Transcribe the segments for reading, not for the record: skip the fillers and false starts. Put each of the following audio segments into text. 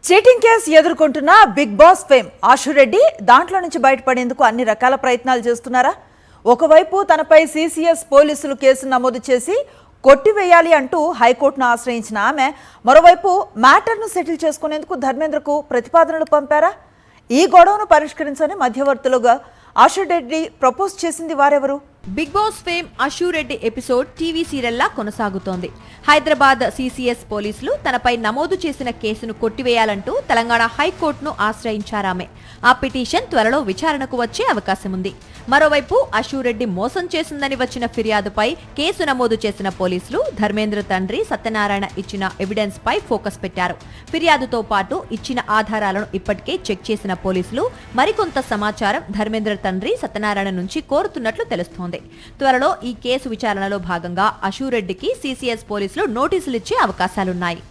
Cheating case ఎదుర్కొంటున్న big boss fame ఆశు రెడ్డి దాంట్లో నుంచి బయటపడేందుకు అన్ని రకాల ప్రయత్నాలు చేస్తున్నారా? ఒకవైపు తనపై సిసిఎస్ పోలీసులు కేసు నమోదు చేసి కొట్టివేయాలి అంటూ హైకోర్టును ఆశ్రయించిన ఆమె మరోవైపు మ్యాటర్ను సెటిల్ చేసుకునేందుకు ధర్మేంద్రకు ప్రతిపాదనలు పంపారా? ఈ గొడవను పరిష్కరించని మధ్యవర్తులుగా ఆశు రెడ్డి ప్రపోజ్ చేసింది వారెవరు? బిగ్ బాస్ ఫేమ్ ఆశు రెడ్డి ఎపిసోడ్ టీవీ సీరియల్లా కొనసాగుతోంది. హైదరాబాద్ సిసిఎస్ పోలీసులు తనపై నమోదు చేసిన కేసును కొట్టివేయాలంటూ తెలంగాణ హైకోర్టును ఆశ్రయించారామె. ఆ పిటిషన్ త్వరలో విచారణకు వచ్చే అవకాశం ఉంది. మరోవైపు ఆశు రెడ్డి మోసం చేసిందని వచ్చిన ఫిర్యాదుపై కేసు నమోదు చేసిన పోలీసులు ధర్మేంద్ర తండ్రి సత్యనారాయణ ఇచ్చిన ఎవిడెన్స్ పై ఫోకస్ పెట్టారు. ఫిర్యాదుతో పాటు ఇచ్చిన ఆధారాలను ఇప్పటికే చెక్ చేసిన పోలీసులు మరికొంత సమాచారం ధర్మేంద్ర తండ్రి సత్యనారాయణ నుంచి కోరుతున్నట్లు తెలుస్తోంది. త్వరలో ఈ కేసు విచారణలో భాగంగా ఆశు రెడ్డికి సిసిఎస్ పోలీసులు నోటీసులు ఇచ్చే అవకాశాలున్నాయి.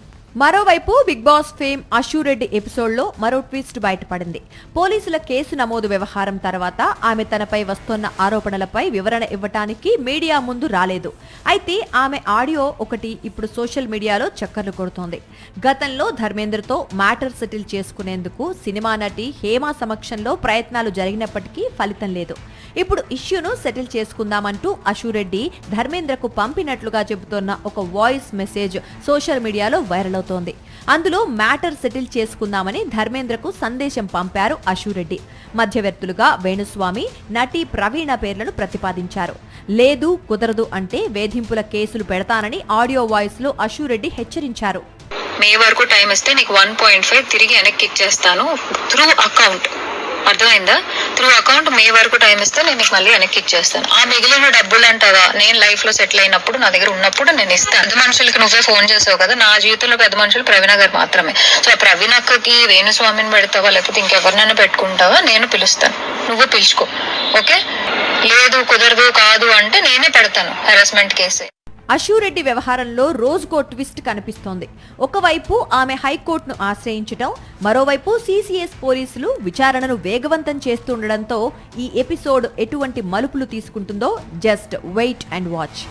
మరోవైపు బిగ్ బాస్ ఫేమ్ ఆశు రెడ్డి ఎపిసోడ్లో మరో ట్విస్ట్ బయటపడింది. పోలీసుల కేసు నమోదు వ్యవహారం తర్వాత ఆమె తనపై వస్తున్న ఆరోపణలపై వివరణ ఇవ్వటానికి మీడియా ముందు రాలేదు. అయితే ఆమె ఆడియో ఒకటి ఇప్పుడు సోషల్ మీడియాలో చక్కర్లు కొడుతోంది. గతంలో ధర్మేంద్రతో మ్యాటర్ సెటిల్ చేసుకునేందుకు సినిమా నటి హేమ సమక్షంలో ప్రయత్నాలు జరిగినప్పటికీ ఫలితం లేదు. ఇప్పుడు ఇష్యూను సెటిల్ చేసుకుందామంటూ ఆశు రెడ్డి ధర్మేంద్రకు పంపినట్లుగా చెబుతోన్న ఒక వాయిస్ మెసేజ్ సోషల్ మీడియాలో వైరల్ అవుతోంది. అందులో మ్యాటర్ సెటిల్ చేసుకుందామని ధర్మేంద్రకు సందేశం పంపారు ఆశు రెడ్డి. మధ్యవర్తులుగా వేణుస్వామి, నటి ప్రవీణ పేర్లను ప్రతిపాదించారు. లేదు కుదరదు అంటే వేధింపుల కేసులు పెడతానని ఆడియో వాయిస్ లో ఆశు రెడ్డి హెచ్చరించారు. మే వరకు టైం ఇస్తే నీకు 1.5 తిరిగి వెనక్కి ఇచ్చేస్తాను త్రూ అకౌంట్. అర్థమైందా? త్రూ అకౌంట్ మే వరకు టైం ఇస్తే నేను నీకు మళ్ళీ వెనక్కి ఇచ్చేస్తాను. ఆ మిగిలిన డబ్బులు అంటావా నేను లైఫ్ లో సెటిల్ అయినప్పుడు నా దగ్గర ఉన్నప్పుడు నేను ఇస్తాను. పెద్ద మనుషులకి నువ్వే ఫోన్ చేసావు కదా, నా జీవితంలో పెద్ద మనుషులు ప్రవీణ గారు మాత్రమే. సో ఆ ప్రవీణ అక్కకి వేణుస్వామిని పెడతావా లేకపోతే ఇంకెవరినైనా పెట్టుకుంటావా నేను పిలుస్తాను, నువ్వు పిలుచుకో. ఓకే? లేదు కుదరదు కాదు అంటే నేనే పెడతాను హెరాస్మెంట్ కేసు. ఆశు రెడ్డి వ్యవహారంలో రోజుకో ట్విస్ట్ కనిపిస్తోంది. ఒకవైపు ఆమె హైకోర్టును ఆశ్రయించడం, మరోవైపు సిసిఎస్ పోలీసులు విచారణను వేగవంతం చేస్తుండటంతో ఈ ఎపిసోడ్ ఎటువంటి మలుపులు తీసుకుంటుందో జస్ట్ వెయిట్ అండ్ వాచ్.